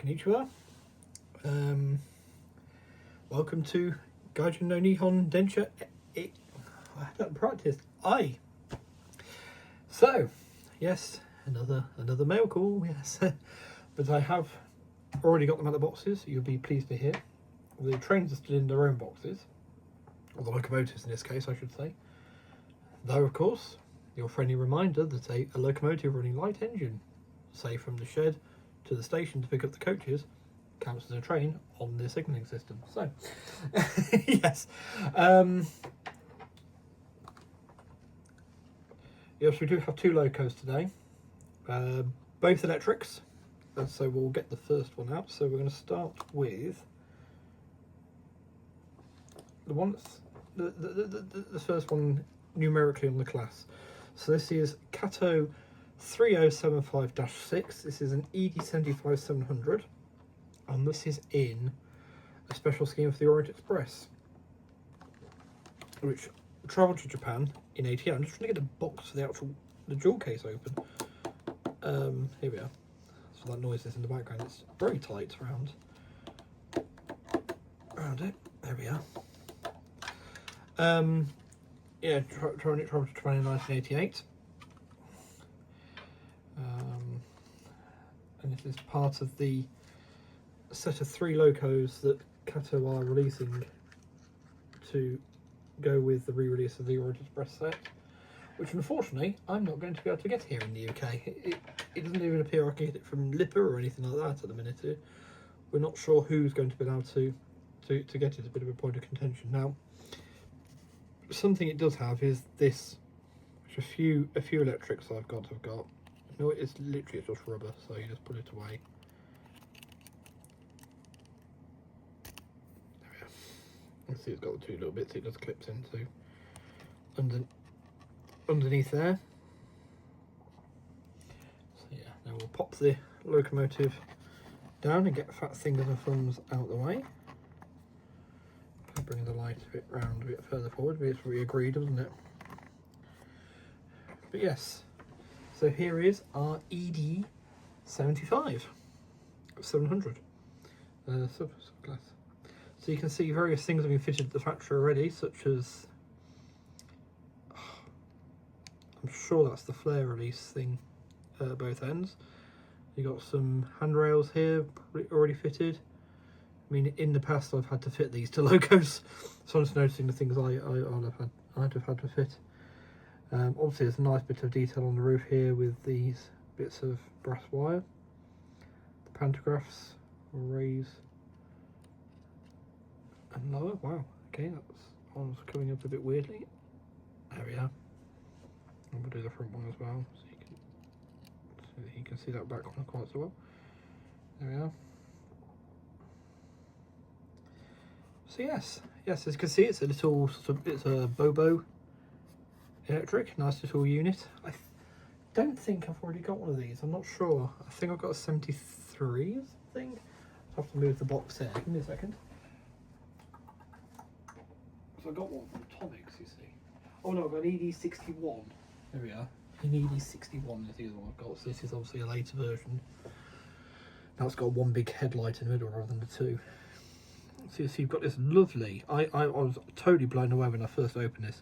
Konnichiwa. Welcome to Gaijin no Nihon Densha. I haven't practiced. So, yes, another mail call. Yes, but I have already got them out of the boxes. You'll be pleased to hear. The trains are still in their own boxes, or the locomotives in this case, I should say. Though, of course, your friendly reminder that a locomotive running light engine, say from the shed to the station to pick up the coaches, counts as a train on the signalling system. So, yes. Yes, we do have two locos today, both electrics. So we'll get the first one out. So we're going to start with the one that's the first one numerically on the class. So this is Kato 3075-6. This is an ED75-700, and this is in a special scheme for the Orient Express, which travelled to Japan in '88. I'm just trying to get the box for the jewel case open. Here we are. So that noise is in the background. It's very tight around it. There we are. Yeah, travelled to Japan in 1988. And this is part of the set of 3 locos that Kato are releasing to go with the re-release of the Orient Express set, which unfortunately I'm not going to be able to get here in the UK. It doesn't even appear I can get it from Lipper or anything like that at the minute. We're not sure who's going to be able to get it. It's a bit of a point of contention. Now, something it does have is this, which a few electrics I've got have got. No, it's literally just rubber, so you just put it away. There we are. You can see it's got the 2 little bits it just clips into underneath there. So yeah, now we'll pop the locomotive down and get fat fingers and thumbs out the way. Bring the light a bit round, a bit further forward, but it's what we agreed, wasn't it? But yes. So here is our ED75-700 subclass. So you can see various things have been fitted at the factory already, such as, I'm sure that's the flare release thing at both ends. You got some handrails here already fitted. I mean, in the past I've had to fit these to locos, so I'm just noticing the things I'd have had to fit. Obviously there's a nice bit of detail on the roof here with these bits of brass wire. The pantographs will raise and lower. Wow, okay, that's one's coming up a bit weirdly. There we are. And we'll do the front one as well, so you can see that back one quite so well. There we are. So yes, as you can see, it's a little it's a Bobo electric, nice little unit. I don't think I've already got one of these. I'm not sure. I think I've got a 73 or something. I'll have to move the box here. Give me a second. So I got one from Tonics, you see. Oh no, I've got an ED61. There we are. An ED61 is the other one I've got. So this is obviously a later version. Now it's got one big headlight in the middle rather than the 2. So you've got this lovely. I was totally blown away when I first opened this.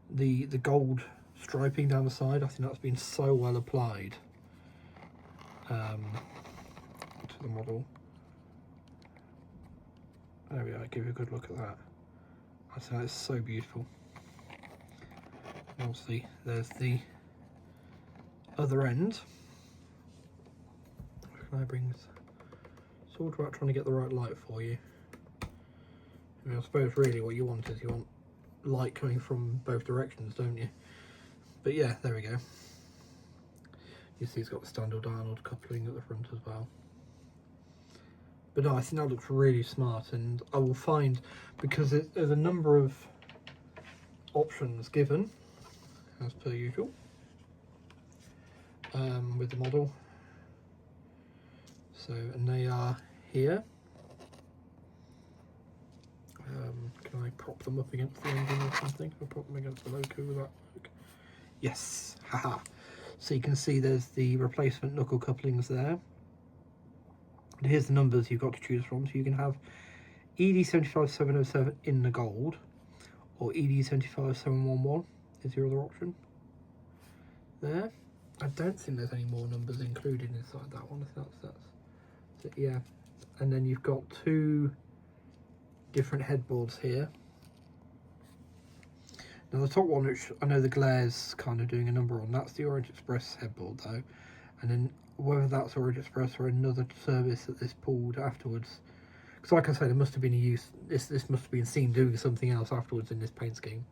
The gold striping down the side, I think that's been so well applied to the model. There we are, give you a good look at that. I think that's so beautiful. And obviously there's the other end. Can I bring this? It's all about trying to get the right light for you. I mean, I suppose really what you want is you want light coming from both directions, don't you? But yeah, there we go. You see it's got the standard Arnold coupling at the front as well. But no, I think that looks really smart, and I will find, because there's a number of options given, as per usual, with the model. So, and they are here. Can I prop them up against the engine or something? I'll prop them against the loco with that. Yes, haha. So you can see there's the replacement knuckle couplings there. And here's the numbers you've got to choose from. So you can have ED75-707 in the gold, or ED75-711 is your other option. There. I don't think there's any more numbers included inside that one. I think that's yeah. And then you've got two different headboards here. Now the top one, which I know the glare's kind of doing a number on, that's the Orient Express headboard though. And then whether that's Orient Express or another service that this pulled afterwards, because like I said, it must have been a use. This must have been seen doing something else afterwards in this paint scheme.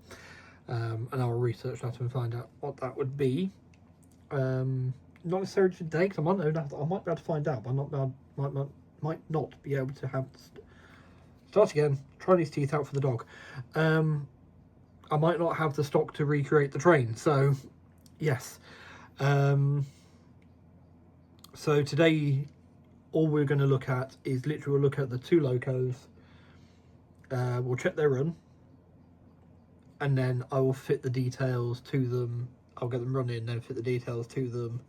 And I'll research that and find out what that would be. Not necessarily today, because I might be able to find out, but might not be able to have. Start again. Try these teeth out for the dog. I might not have the stock to recreate the train, so yes. So today, all we're going to look at is literally we'll look at the two locos. We'll check their run, and then I will fit the details to them. I'll get them running, then fit the details to them,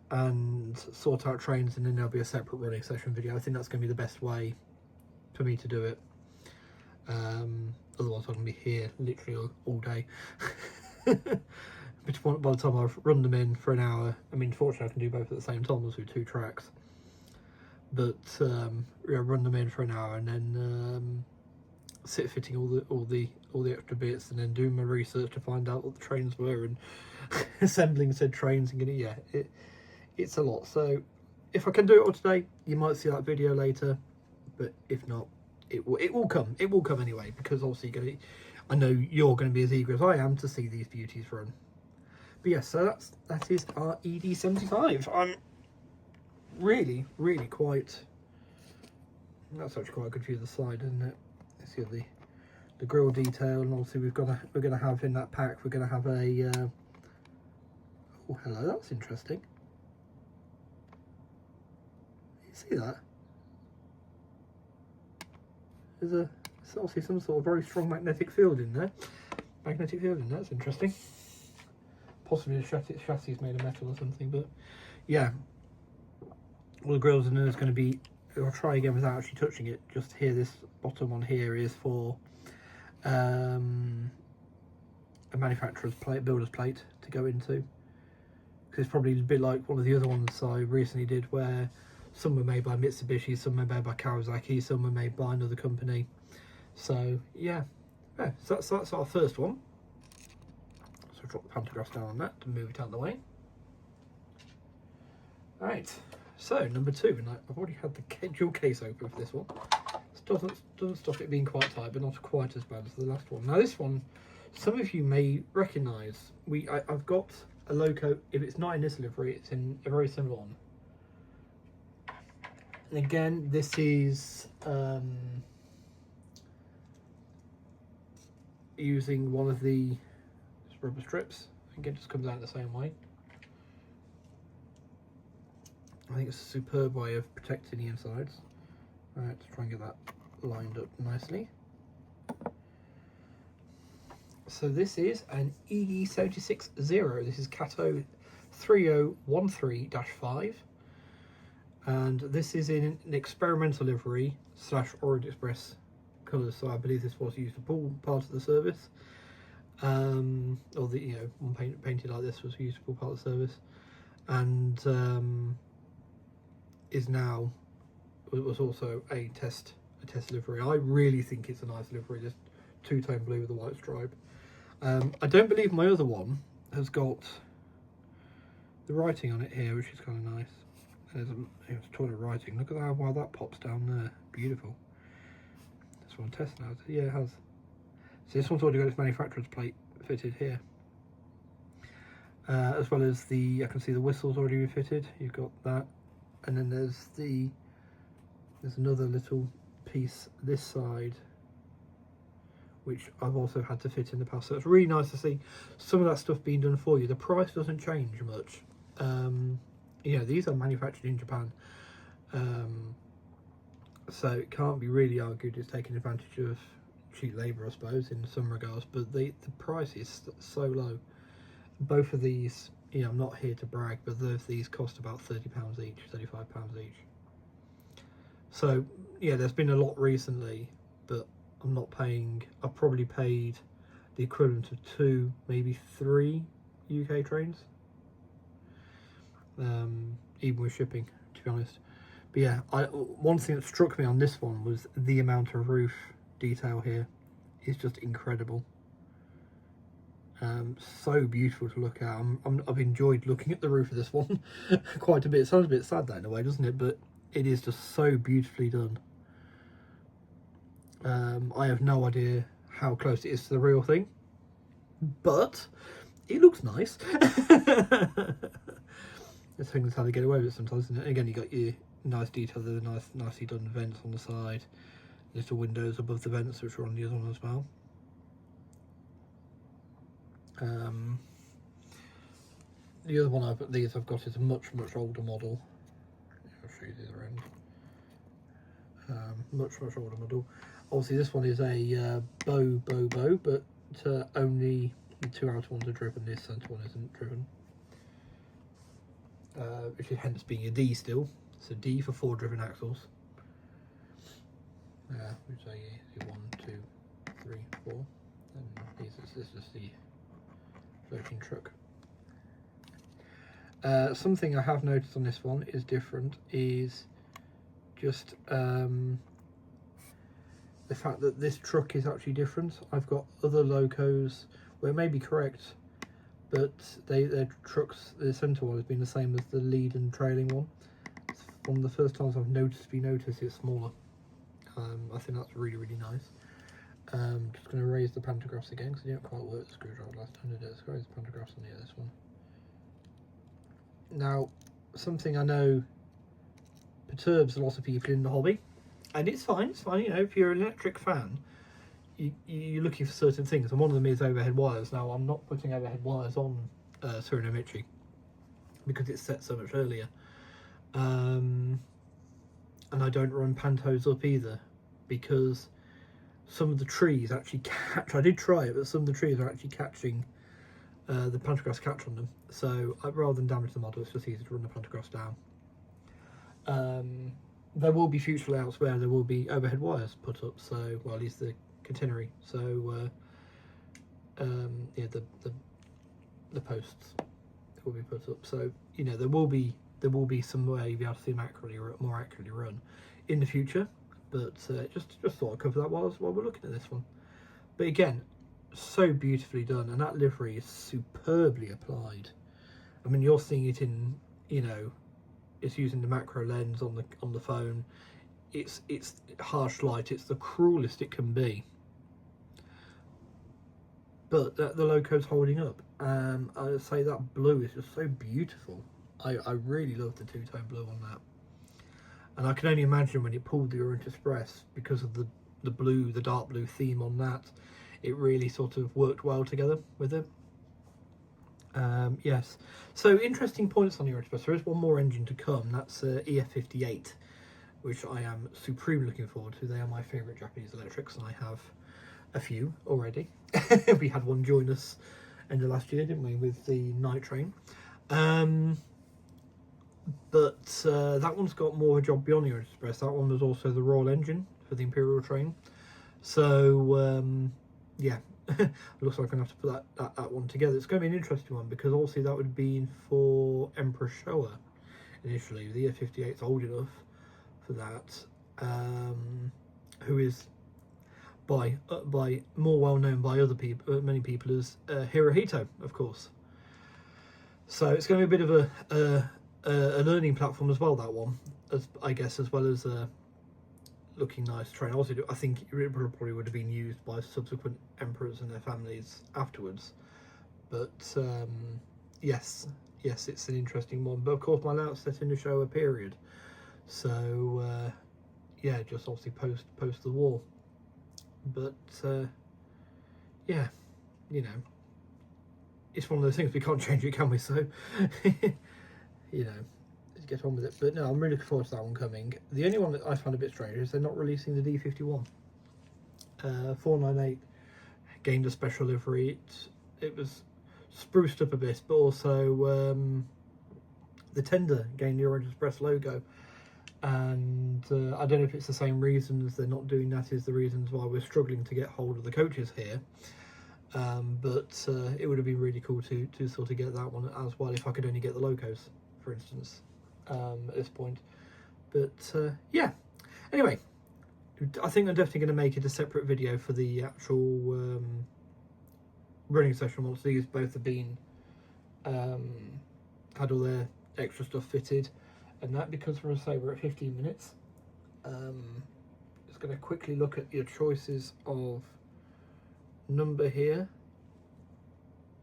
and sort out trains, and then there'll be a separate running session video. I think that's going to be the best way for me to do it. Otherwise I'm going to be here literally all day. But by the time I've run them in for an hour, I mean, fortunately I can do both at the same time as with two tracks. But yeah, run them in for an hour and then sit fitting all the extra bits, and then doing my research to find out what the trains were and assembling said trains and getting, yeah, it's a lot. So if I can do it all today, you might see that video later, but if not, it will come anyway, because obviously I know you're going to be as eager as I am to see these beauties run. But yes, so that is our ED75. I'm really quite, that's actually quite a good view of the side, isn't it? Let's see the grille detail, and obviously we're gonna have in that pack, we're gonna have a oh hello, that's interesting. You see that? There's obviously some sort of very strong magnetic field in there. That's interesting. Possibly the chassis is made of metal or something, but yeah. All the grills, and then there's going to be, I'll try again without actually touching it, just here, this bottom one here is for a manufacturer's plate, builder's plate to go into. Because it's probably a bit like one of the other ones I recently did, where some were made by Mitsubishi, some were made by Kawasaki, some were made by another company. So yeah, so that's our first one. So drop the pantograph down on that to move it out of the way. Right, so number two, and I've already had the dual case open for this one. This doesn't stop it being quite tight, but not quite as bad as the last one. Now this one, some of you may recognise. I've got a loco. If it's not in this livery, it's in a very similar one. And again, this is using one of the rubber strips. Again, it just comes out the same way. I think it's a superb way of protecting the insides. Right, let's try and get that lined up nicely. So this is an ED76-0. This is Kato 3013-5. And this is in an experimental livery / Orient Express colours. So I believe this was used to pull part of the service. Or the, you know, one painted like this was used to pull part of the service. And is now, it was also a test livery. I really think it's a nice livery, just two-tone blue with a white stripe. I don't believe my other one has got the writing on it here, which is kind of nice. There's toilet writing. Look at that, how that pops down there. Beautiful. This one test now. Yeah, it has. So this one's already got its manufacturer's plate fitted here. As well as I can see the whistle's already been fitted. You've got that. And then there's another little piece this side, which I've also had to fit in the past. So it's really nice to see some of that stuff being done for you. The price doesn't change much. You know, these are manufactured in Japan. So it can't be really argued it's taking advantage of cheap labour, I suppose, in some regards. But the price is so low. Both of these, you know, I'm not here to brag, but both of these cost about £30 each, £35 each. So yeah, there's been a lot recently, but I'm not paying. I probably paid the equivalent of 2, maybe 3 UK trains, even with shipping, to be honest. But yeah, one thing that struck me on this one was the amount of roof detail here is just incredible. So beautiful to look at. I've enjoyed looking at the roof of this one quite a bit. It sounds a bit sad that in a way, doesn't it? But it is just so beautifully done. I have no idea how close it is to the real thing, but it looks nice. This thing is how they get away with it sometimes, isn't it? Again, you got your nice detail there, nicely done vents on the side, little windows above the vents, which are on the other one as well. The other one I've got is a much older model. I'll show you the other end. Much older model. Obviously, this one is a bow, but only the 2 outer ones are driven. This centre one isn't driven, which is hence being a D still. It's a D for 4 driven axles. Which are 1, 2, 3, 4, and this is the floating truck. Something I have noticed on this one is different is just the fact that this truck is actually different. I've got other locos where it may be correct, but their trucks, the centre one has been the same as the lead and trailing one. It's one of the first times I've noticed it's smaller. I think that's really nice. Just going to raise the pantographs again because I didn't quite work the screwdriver last time I did it. Let's raise the pantographs on this one. Now, something I know perturbs a lot of people in the hobby, and it's fine, you know, if you're an electric fan, you're looking for certain things, and one of them is overhead wires. Now, I'm not putting overhead wires on Surinamichi because it's set so much earlier. And I don't run pantos up either because some of the trees actually catch. I did try it, but some of the trees are actually catching the pantographs catch on them. So rather than damage the model, it's just easier to run the pantographs down. There will be future layouts where there will be overhead wires put up. So, well, at least the catenary. So, yeah, the posts will be put up. So, you know, there will be some way you'll be able to see them more accurately run in the future. But just thought I'd cover that while we're looking at this one. But again, so beautifully done, and that livery is superbly applied. I mean, you're seeing it in, you know, it's using the macro lens on the phone. It's harsh light. It's the cruelest it can be. But the loco's holding up. I'd say that blue is just so beautiful. I really love the two-tone blue on that. And I can only imagine when it pulled the Orient Express, because of the blue, the dark blue theme on that, it really sort of worked well together with it. Yes. So interesting points on the Orient Express. There is one more engine to come. That's EF58, which I am supremely looking forward to. They are my favourite Japanese electrics, and I have a few already. We had one join us end of last year, didn't we, with the night train. But that one's got more of a job beyond the Orient Express. That one was also the Royal engine for the Imperial train. So, yeah, looks like I'm going to have to put that one together. It's going to be an interesting one because obviously that would be for Emperor Showa initially. The EF58's old enough for that. Who is by more well known by other people, many people, as Hirohito, of course. So it's going to be a bit of a learning platform as well, that one, I guess, as well as looking nice train. Also, I think it probably would have been used by subsequent emperors and their families afterwards. But yes, it's an interesting one. But of course, my layout's set in the Showa period, so yeah, just obviously post the war. But yeah, you know, it's one of those things, we can't change it, can we? So you know, let's get on with it. But no, I'm really looking forward to that one coming. The only one that I find a bit strange is they're not releasing the D51. 498 gained a special livery. It was spruced up a bit, but also the tender gained the Orient Express logo. and I don't know if it's the same reasons they're not doing that is the reasons why we're struggling to get hold of the coaches here. But it would have been really cool to sort of get that one as well if I could only get the locos, for instance, at this point. But yeah, anyway, I think I'm definitely going to make it a separate video for the actual running session once these both have been had all their extra stuff fitted, and that because we're at 15 minutes. Just going to quickly look at your choices of number here,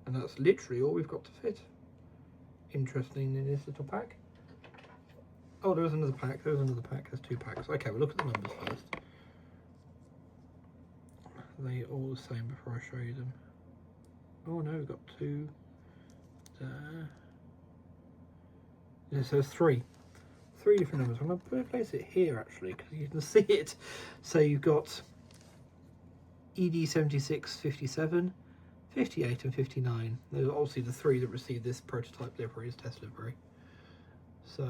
and that's literally all we've got to fit. Interesting in this little pack. Oh, there's another pack. There's 2 packs. Okay, we'll look at the numbers first. Are they all the same before I show you them? Oh no, we've got 2 there. Yeah, so it's 3 different numbers. I'm going to place it here actually because you can see it. So you've got ED76-57, 58 and 59. They're obviously the 3 that received this prototype livery as test livery. So,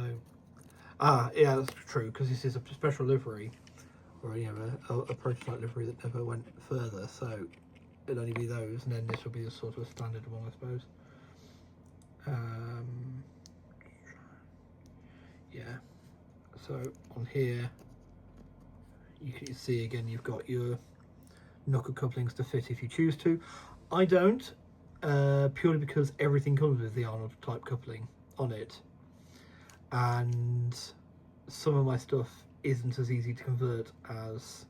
yeah, that's true because this is a special livery, or you know, a prototype livery that never went further. So it'll only be those, and then this will be a sort of standard one, I suppose. Yeah. So on here, you can see again you've got your knuckle couplings to fit if you choose to. I don't, purely because everything comes with the Arnold type coupling on it, and some of my stuff isn't as easy to convert as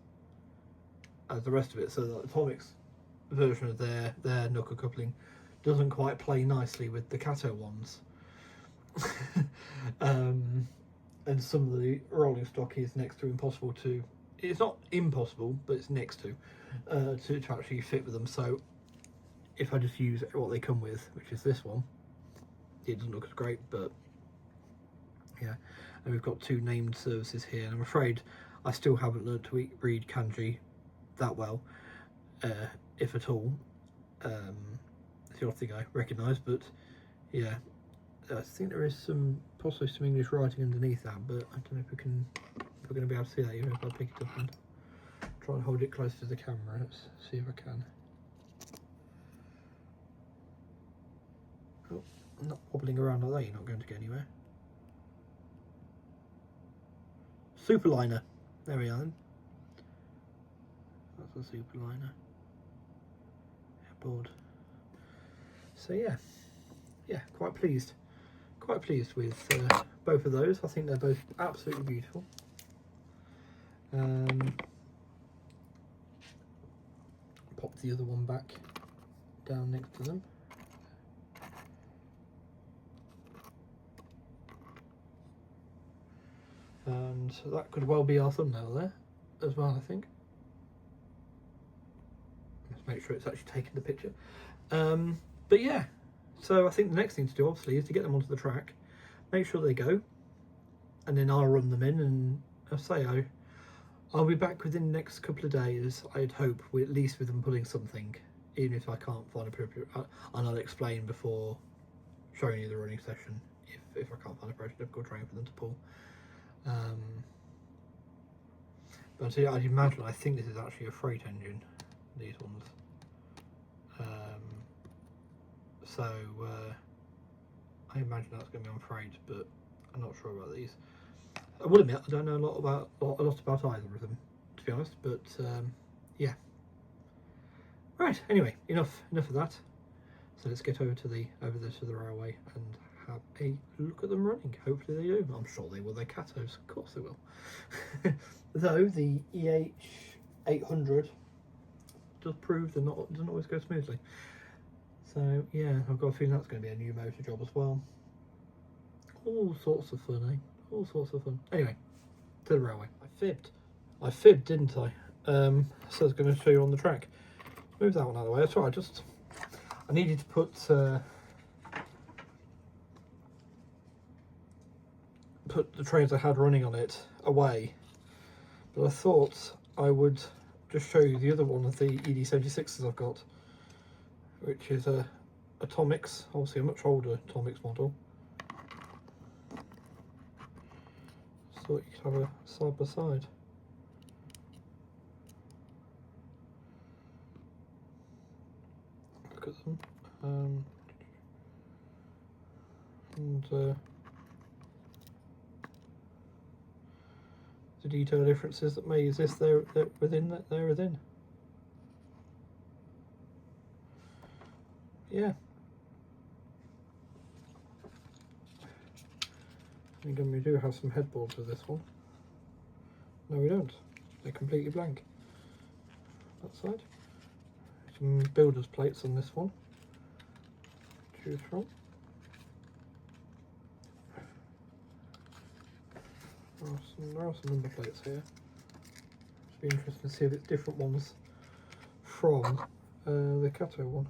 the rest of it. So the Atomics version of their knuckle coupling doesn't quite play nicely with the Kato ones. And some of the rolling stock is next to impossible to, it's not impossible, but it's next to actually fit with them. So if I just use what they come with, which is this one, it doesn't look as great, but yeah. And we've got 2 named services here, and I'm afraid I still haven't learned to read kanji that well, if at all. It's the odd thing I recognise, but yeah, I think there is possibly some English writing underneath that, but I don't know if we're going to be able to see that even if I pick it up and try and hold it close to the camera. Let's see if I can. Oh, I'm not wobbling around like that, you're not going to get anywhere. Superliner. There we are then. That's a superliner. Yeah, board. So yeah, quite pleased with both of those. I think they're both absolutely beautiful. Pop the other one back down next to them. And that could well be our thumbnail there as well, I think. Let's make sure it's actually taken the picture. But yeah, so I think the next thing to do obviously is to get them onto the track, make sure they go, and then I'll run them in, and I'll say I'll be back within the next couple of days, I'd hope, at least with them pulling something, even if I can't find appropriate, and I'll explain before showing you the running session if I can't find a prototypical train for them to pull. But I'd imagine, I think this is actually a freight engine, these ones. So I imagine that's going to be on freight, but I'm not sure about these. I will admit I don't know a lot about either of them, to be honest. But yeah. Right. Anyway, enough of that. So let's get over to the railway and have a look at them running. Hopefully they do. I'm sure they will. They're Katos, of course they will. Though the EH800 does prove that doesn't always go smoothly. So yeah, I've got a feeling that's going to be a new motor job as well. All sorts of fun, eh? All sorts of fun. Anyway, to the railway. I fibbed, didn't I? So I was going to show you on the track. Move that one out of the way. That's all right. I needed to put the trains I had running on it away, but I thought I would just show you the other one of the ED76s I've got, which is a Atomics, obviously a much older Atomics model. thought you could have a side by side. Look at them. And the detail differences that may exist there within. Yeah. And again, we do have some headboards with this one. No, we don't. They're completely blank. That side. Some builder's plates on this one. Choose from. There are some number plates here. It'd be interesting to see if it's different ones from the Kato one.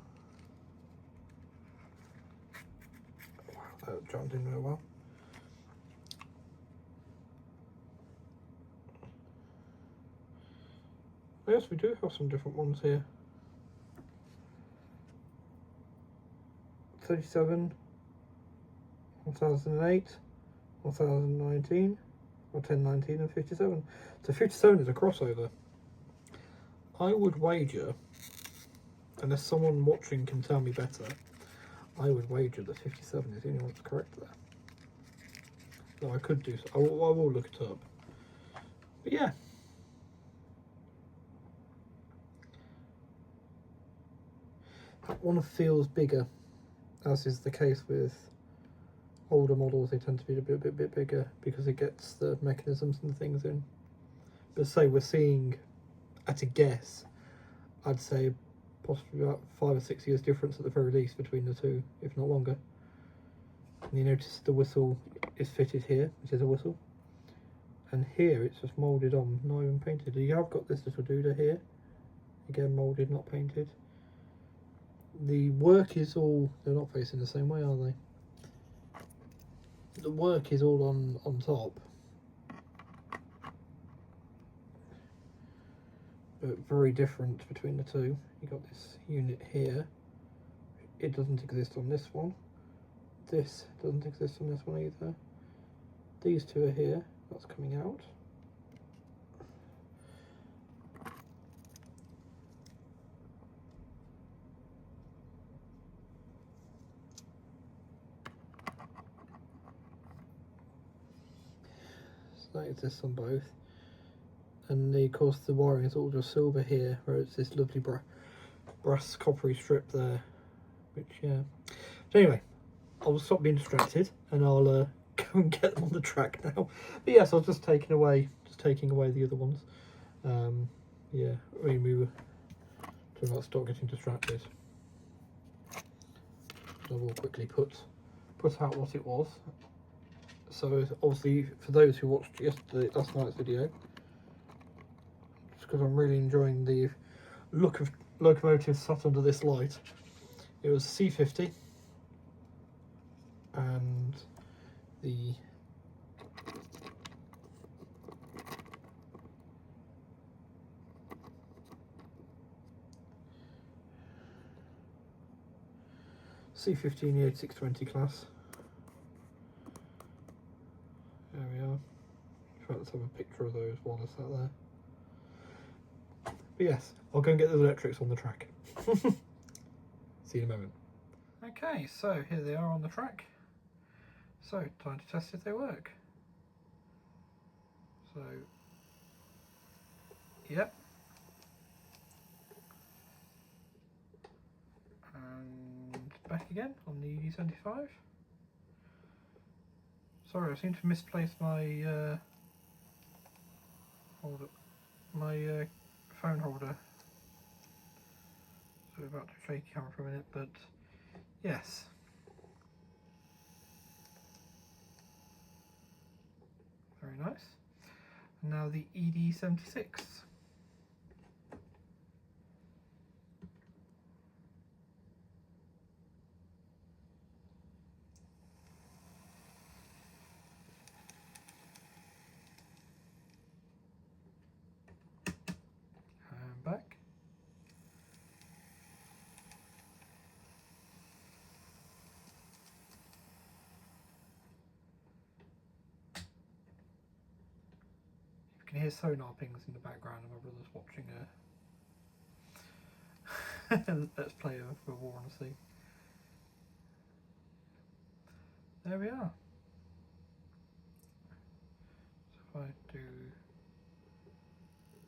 Wow, that jammed in really well. Yes, we do have some different ones here. 37, 1008, 1019, or 1019 and 57. So 57 is a crossover. I would wager, unless someone watching can tell me better, I would wager that 57 is the only one that's correct there. So I could do so. I will look it up. But yeah. That one feels bigger, as is the case with older models. They tend to be a bit bigger because it gets the mechanisms and things in. But say we're seeing, at a guess, I'd say possibly about 5 or 6 years difference at the very least between the two, if not longer. And you notice the whistle is fitted here, which is a whistle, and here it's just moulded on, not even painted. You have got this little doodah here, again moulded, not painted. The work is all, they're not facing the same way, are they? The work is all on top, but very different between the two. You got this unit here, it doesn't exist on this one. This doesn't exist on this one either. These two are here, that's coming out. So that exists on both. And of course the wiring is all just silver here, where it's this lovely brass coppery strip there, which yeah. But anyway, I'll stop being distracted and I'll go and get them on the track now. But yes, I was just taking away the other ones. Yeah, I mean we were talking about stop getting distracted. I will quickly put out what it was. So obviously for those who watched last night's video, because I'm really enjoying the look of locomotives sat under this light. It was C50 and the C50 in the 8620 class. There we are. In fact, let's have a picture of those while they're sat there. But yes, I'll go and get those electrics on the track. See you in a moment. Okay, so here they are on the track. So, time to test if they work. So, yep. And back again on the ED75. Sorry, I seem to misplace my phone holder. So we're about to shake the camera for a minute, but yes. Very nice. And now the ED76. And back. can hear sonar pings in the background, and my brother's watching a Let's Play of War on the Sea. There we are. So if I do,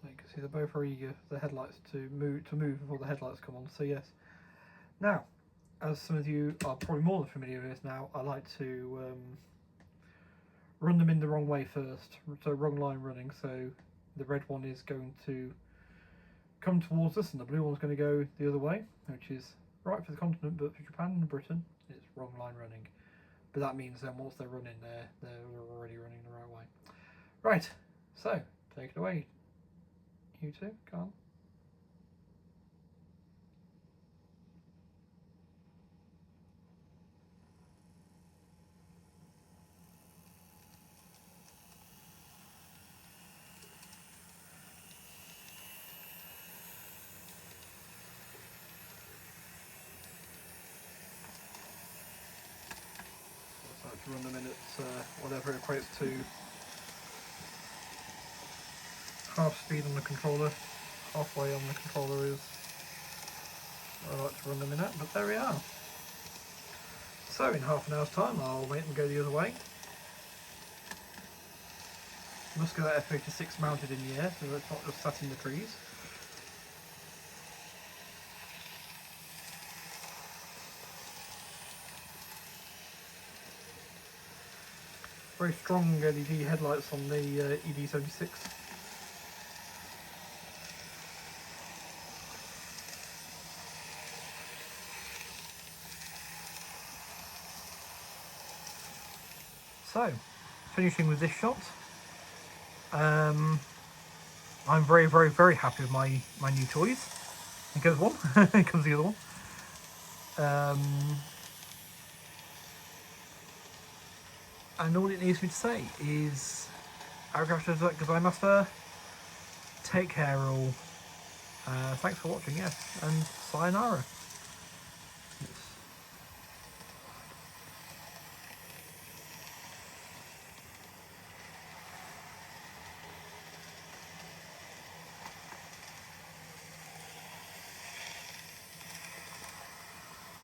you can see they're both very eager for the headlights to move before the headlights come on. So yes. Now, as some of you are probably more than familiar with this now, I like to run them in the wrong way first. So wrong line running. So the red one is going to come towards us, and the blue one's going to go the other way, which is right for the continent, but for Japan and Britain, it's wrong line running. But that means then once they're running there, they're already running the right way. Right, so take it away, you two, come on. To run them in at whatever equates to half speed on the controller. Halfway on the controller is where I like to run them in at, but there we are. So in half an hour's time I'll make them go the other way. Must get that F-86 mounted in the air so it's not just sat in the trees. Very strong LED headlights on the ED76. So, finishing with this shot. I'm very, very, very happy with my new toys. Here goes one. Here comes the other one. And all it needs me to say is, arigato gozaimasu. Take care all. Thanks for watching, yes, and sayonara.